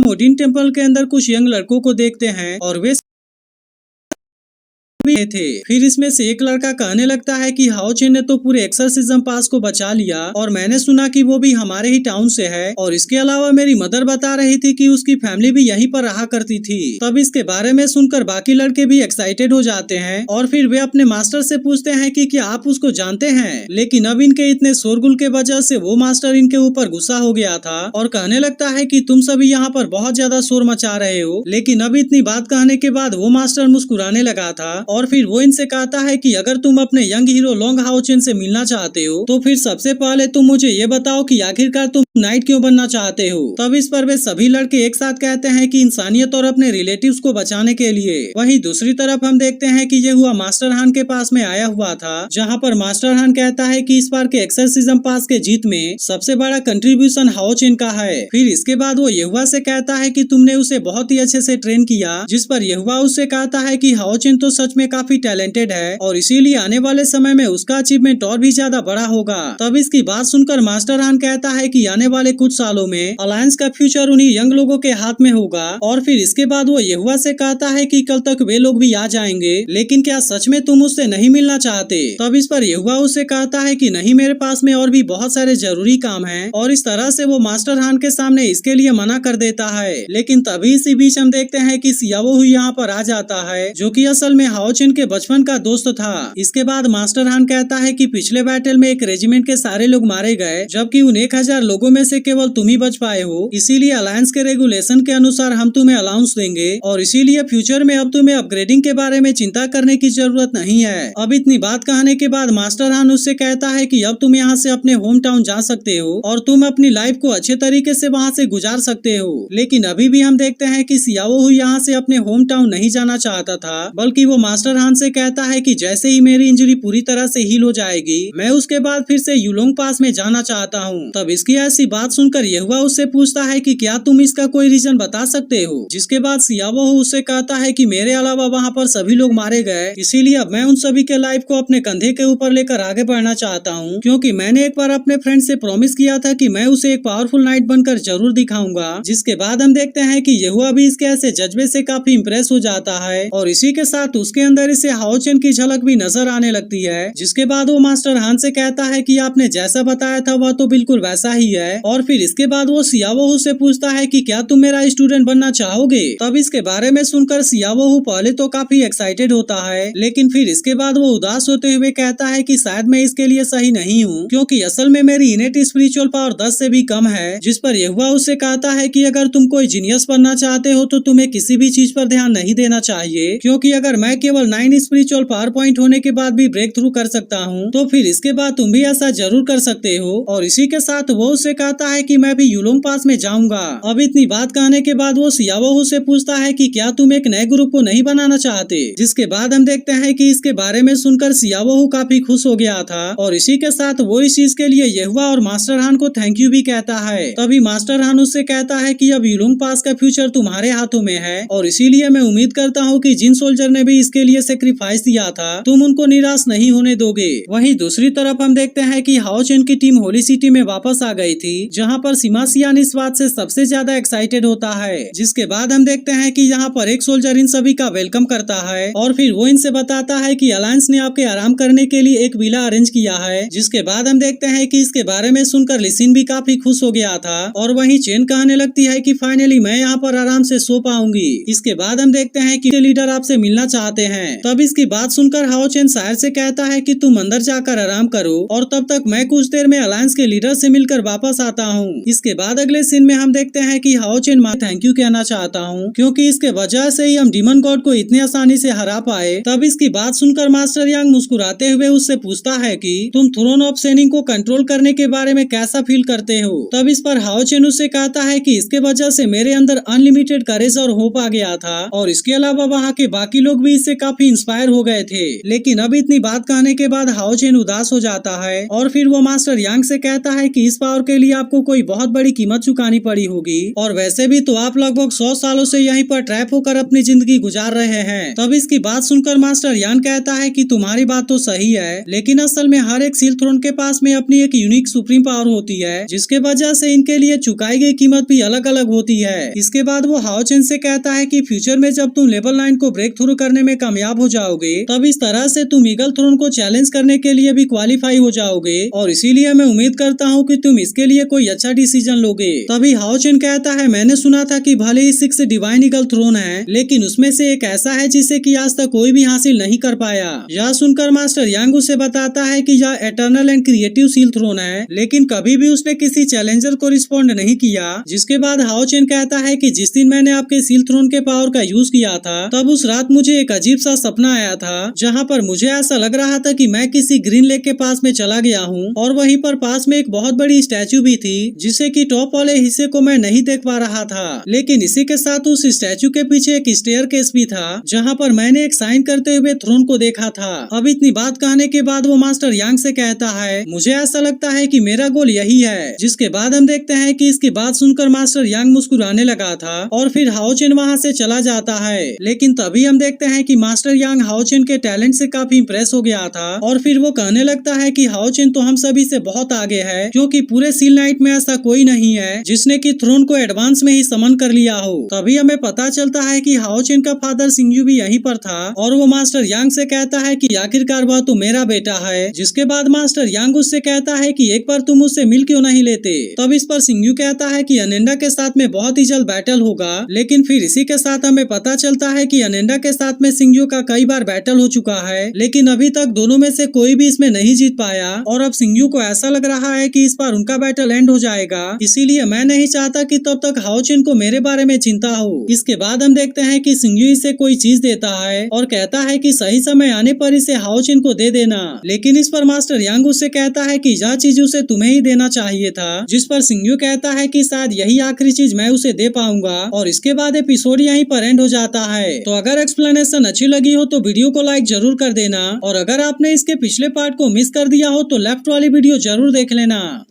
Odin temple के अंदर कुछ यंग लड़कों को देखते हैं और वे भी थे। फिर इसमें से एक लड़का कहने लगता है कि हाओ चेन ने तो पूरे एक्सर्सिज्म पास को बचा लिया और मैंने सुना कि वो भी हमारे ही टाउन से है और इसके अलावा मेरी मदर बता रही थी कि उसकी फैमिली भी यहीं पर रहा करती थी। तब इसके बारे में सुनकर बाकी लड़के भी एक्साइटेड हो जाते हैं और फिर वे अपने मास्टर से पूछते हैं कि क्या आप उसको जानते हैं। लेकिन अब इनके इतने शोरगुल के वजह से वो मास्टर इनके ऊपर गुस्सा हो गया था और कहने लगता है कि तुम सभी यहाँ पर बहुत ज्यादा शोर मचा रहे हो। लेकिन अब इतनी बात कहने के बाद वो मास्टर मुस्कुराने लगा था और फिर वो इनसे कहता है कि अगर तुम अपने यंग हीरो लोंग हाओ चेन से मिलना चाहते हो तो फिर सबसे पहले तुम मुझे ये बताओ कि आखिरकार तुम नाइट क्यों बनना चाहते हो। तब इस पर वे सभी लड़के एक साथ कहते हैं कि इंसानियत और अपने रिलेटिव्स को बचाने के लिए। वहीं दूसरी तरफ हम देखते हैं कि ये हुआ मास्टर हान के पास में आया हुआ था, जहाँ पर मास्टर हान कहता है कि इस बार के एक्सर्सिज्म पास के जीत में सबसे बड़ा कंट्रीब्यूशन हाओ चेन का है। फिर इसके बाद वो यहुआ से कहता है कि तुमने उसे बहुत ही अच्छे से ट्रेन किया, जिस पर यहुआ उससे कहता है कि हाओ चेन तो सच में काफी टैलेंटेड है और इसीलिए आने वाले समय में उसका अचीवमेंट और भी ज्यादा बड़ा होगा। तब इसकी बात सुनकर मास्टर हान कहता है कि आने वाले कुछ सालों में अलायंस का फ्यूचर उन्हीं यंग लोगों के हाथ में होगा। और फिर इसके बाद वो यहुआ से कहता है कि कल तक वे लोग भी आ जाएंगे, लेकिन क्या सच में तुम उससे नहीं मिलना चाहते। तब इस पर यहुआ उससे कहता है कि नहीं, मेरे पास में और भी बहुत सारे जरूरी काम हैं और इस तरह से वो मास्टर हान के सामने इसके लिए मना कर देता है। लेकिन तभी इसी बीच हम देखते हैं कि सियाओ यहाँ पर आ जाता है, जो कि असल में हाओ चेन के बचपन का दोस्त था। इसके बाद मास्टर हान कहता है कि पिछले बैटल में एक रेजिमेंट के सारे लोग मारे गए, जबकि उन 1000 लोगों में से केवल तुम ही बच पाए हो। इसीलिए अलायंस के रेगुलेशन के अनुसार हम तुम्हें अलाउंस देंगे और इसीलिए फ्यूचर में अब तुम्हें अपग्रेडिंग के बारे में चिंता करने की जरूरत नहीं है। अब इतनी बात कहने के बाद मास्टर हान उससे कहता है कि अब तुम यहाँ से अपने होम टाउन जा सकते हो और तुम अपनी लाइफ को अच्छे तरीके से वहाँ से गुजार सकते हो। लेकिन अभी भी हम देखते हैं कि सियाओ यहाँ से अपने होम टाउन नहीं जाना चाहता था, बल्कि वो मास्टर हान से कहता है कि जैसे ही मेरी इंजरी पूरी तरह से हील हो जाएगी मैं उसके बाद फिर से युलोंग पास में जाना चाहता हूँ। तब इसकी ऐसी बात सुनकर यहुआ उससे पूछता है कि क्या तुम इसका कोई रीजन बता सकते हो। जिसके बाद सियाओ उससे कहता है कि मेरे अलावा वहाँ पर सभी लोग मारे गए, इसीलिए अब मैं उन सभी के लाइफ को अपने कंधे के ऊपर लेकर आगे बढ़ना चाहता हूँ, क्योंकि मैंने एक बार अपने फ्रेंड से प्रॉमिस किया था कि मैं उसे एक पावरफुल नाइट बनकर जरूर दिखाऊंगा। जिसके बाद हम देखते हैं कि यहुआ भी इसके ऐसे जज्बे से काफी इम्प्रेस हो जाता है और इसी के साथ उसके अंदर इसे हाओ चेन की झलक भी नजर आने लगती है। जिसके बाद वो मास्टर हान से कहता है कि आपने जैसा बताया था वह तो बिल्कुल वैसा ही है। और फिर इसके बाद वो सियाओ से पूछता है कि क्या तुम मेरा स्टूडेंट बनना चाहोगे। तब इसके बारे में सुनकर सियाओ पहले तो काफी एक्साइटेड होता है, लेकिन फिर इसके बाद वो उदास होते हुए कहता है कि शायद मैं इसके लिए सही नहीं हूँ, क्योंकि असल में मेरी इनेट स्पिरिचुअल पावर 10 से भी कम है। जिस पर यहुआ उससे कहता है कि अगर तुम कोई जीनियस बनना चाहते हो तो तुम्हें किसी भी चीज पर ध्यान नहीं देना चाहिए, क्योंकि अगर मैं केवल 9 स्पिरिचुअल पावर पॉइंट होने के बाद भी ब्रेक थ्रू कर सकता हूँ तो फिर इसके बाद तुम भी ऐसा जरूर कर सकते हो। और इसी के साथ वो उससे कहता है कि मैं भी युलोंग पास में जाऊंगा। अब इतनी बात कहने के बाद वो सियाओ से पूछता है कि क्या तुम एक नए ग्रुप को नहीं बनाना चाहते। जिसके बाद हम देखते हैं कि इसके बारे में सुनकर सियाओ काफी खुश हो गया था और इसी के साथ वो इस चीज के लिए यहुआ और मास्टर हान को थैंक यू भी कहता है। तभी मास्टर हान उससे कहता है कि अब युलोंग पास का फ्यूचर तुम्हारे हाथों में है और इसीलिए मैं उम्मीद करता हूँ कि जिन सोल्जर ने भी इसके लिए सेक्रीफाइस दिया था तुम उनको निराश नहीं होने दोगे। वहीं दूसरी तरफ हम देखते हैं कि हाओ चेन की टीम होली सिटी में वापस आ गई थी, जहां पर सिमासियान इस बात से सबसे ज्यादा एक्साइटेड होता है। जिसके बाद हम देखते हैं कि यहाँ पर एक सोल्जर इन सभी का वेलकम करता है और फिर वो इनसे बताता है कि अलायंस ने आपके आराम करने के लिए एक विला अरेंज किया है। जिसके बाद हम देखते हैं कि इसके बारे में सुनकर लिसिन भी काफी खुश हो गया था और वहीं चेन कहने लगती है कि फाइनली मैं यहाँ पर आराम से सो पाऊंगी। इसके बाद हम देखते हैं कि लीडर आपसे मिलना चाहते हैं। तब इसकी बात सुनकर हाओ चेन शायर से कहता है कि तुम अंदर जाकर आराम करो और तब तक मैं कुछ देर में अलायंस के लीडर से मिलकर वापस आता हूँ। इसके बाद अगले सीन में हम देखते हैं कि हाओ चेन थैंक यू कहना चाहता हूँ, क्योंकि इसके वजह से ही हम डीमन गॉड को इतनी आसानी से हरा पाए। तब इसकी बात सुनकर मास्टर यांग मुस्कुराते हुए उससे पूछता है कि तुम थ्रोन ऑफ सेनिंग को कंट्रोल करने के बारे में कैसा फील करते हो। तब इस पर हाओ चेन उससे कहता है कि इसके वजह से मेरे अंदर अनलिमिटेड करेज और होप आ गया था और इसके अलावा वहाँ के बाकी लोग भी इससे काफी इंस्पायर हो गए थे। लेकिन अब इतनी बात कहने के बाद हाओ चेन उदास हो जाता है और फिर वो मास्टर यांग से कहता है कि इस पावर के लिए आपको कोई बहुत बड़ी कीमत चुकानी पड़ी होगी, और वैसे भी तो आप लगभग 100 सालों से यहीं पर ट्रैप होकर अपनी जिंदगी गुजार रहे हैं। तब इसकी बात सुनकर मास्टर यान कहता है कि तुम्हारी बात तो सही है, लेकिन असल में हर एक सील थ्रोन के पास में अपनी एक यूनिक सुप्रीम पावर होती है, जिसके वजह से इनके लिए चुकाई गई कीमत भी अलग अलग होती है। इसके बाद वो हाओ चेन से कहता है कि फ्यूचर में जब तुम लेवल 9 को ब्रेक थ्रू करने में कामयाब हो जाओगे, तब इस तरह से तुम ईगल थ्रोन को चैलेंज करने के लिए भी क्वालिफाई हो जाओगे, और इसीलिए मैं उम्मीद करता हूँ कि तुम इसके लिए कोई अच्छा डिसीजन लोगे। तभी हाओ चेन कहता है, मैंने सुना था कि भले ही 6 डिवाइन ईगल थ्रोन है, लेकिन उसमें से एक ऐसा है जिसे कि आज तक कोई भी हासिल नहीं कर पाया। यह सुनकर मास्टर यांग उसे बताता है कि यह eternal and creative seal throne है, लेकिन कभी भी उसने किसी चैलेंजर को रिस्पॉन्ड नहीं किया। जिसके बाद हाओ चेन कहता है कि जिस दिन मैंने आपके सील थ्रोन के पावर का यूज किया था, तब उस रात मुझे एक अजीब सा सपना आया था, जहाँ पर मुझे ऐसा लग रहा था कि मैं किसी ग्रीन लेक के पास में चला गया हूँ, और वहीं पर पास में एक बहुत बड़ी स्टैचू भी थी, जिसे कि टॉप वाले हिस्से को मैं नहीं देख पा रहा था। लेकिन इसी के साथ उस स्टैचू के पीछे एक स्टेयरकेस भी था, जहाँ पर मैंने एक साइन करते हुए थ्रोन को देखा था। अब इतनी बात कहने के बाद वो मास्टर यांग से कहता है, मुझे ऐसा लगता है कि मेरा गोल यही है। जिसके बाद हम देखते हैं कि इसकी बात सुनकर मास्टर यांग मुस्कुराने लगा था, और फिर हाओ चेन वहाँ से चला जाता है। लेकिन तभी हम देखते हैं कि मास्टर यांग हाओ चेन के टैलेंट से काफी इंप्रेस हो गया था, और फिर वो कहने लगता है कि हाओ चेन तो हम सभी से बहुत आगे है, क्योंकि पूरे सील नाइट में ऐसा कोई नहीं है जिसने कि थ्रोन को एडवांस में ही समन कर लिया हो। तभी हमें पता चलता है कि हाओ चेन का फादर सिंगयू भी यहीं पर था, और वो मास्टर यांग से कहता है कि आखिरकार वह तो मेरा बेटा है। जिसके बाद मास्टर यांग उससे कहता है कि एक बार तुम उससे मिल क्यों नहीं लेते। तब इस पर सिंगयू कहता है कि अनेंडा के साथ में बहुत ही जल्द बैटल होगा, लेकिन फिर इसी के साथ हमें पता चलता है कि अनेंडा के साथ में सिंगयू का कई बार बैटल हो चुका है, लेकिन अभी तक दोनों में से कोई भी इसमें नहीं जीत पाया, और अब सिंगयू को ऐसा लग रहा है कि इस बार उनका बैटल एंड हो जाएगा। इसीलिए मैं नहीं चाहता कि तब तक हाओ चेन को मेरे बारे में चिंता हो। इसके बाद हम देखते हैं कि सिंगयू इसे कोई चीज देता है और कहता है कि सही समय आने पर इसे हाओ चेन को दे देना। लेकिन इस पर मास्टर यांग उससे कहता है कि यह चीज उसे तुम्हें ही देना चाहिए था। जिस पर सिंगयू कहता है कि शायद यही आखिरी चीज मैं उसे दे पाऊंगा, और इसके बाद एपिसोड यहीं पर एंड हो जाता है। तो अगर एक्सप्लेनेशन अच्छी लगी हो तो वीडियो को लाइक जरूर कर देना, और अगर आपने इसके पिछले पार्ट को मिस कर दिया हो तो लेफ्ट वाली वीडियो जरूर देख लेना।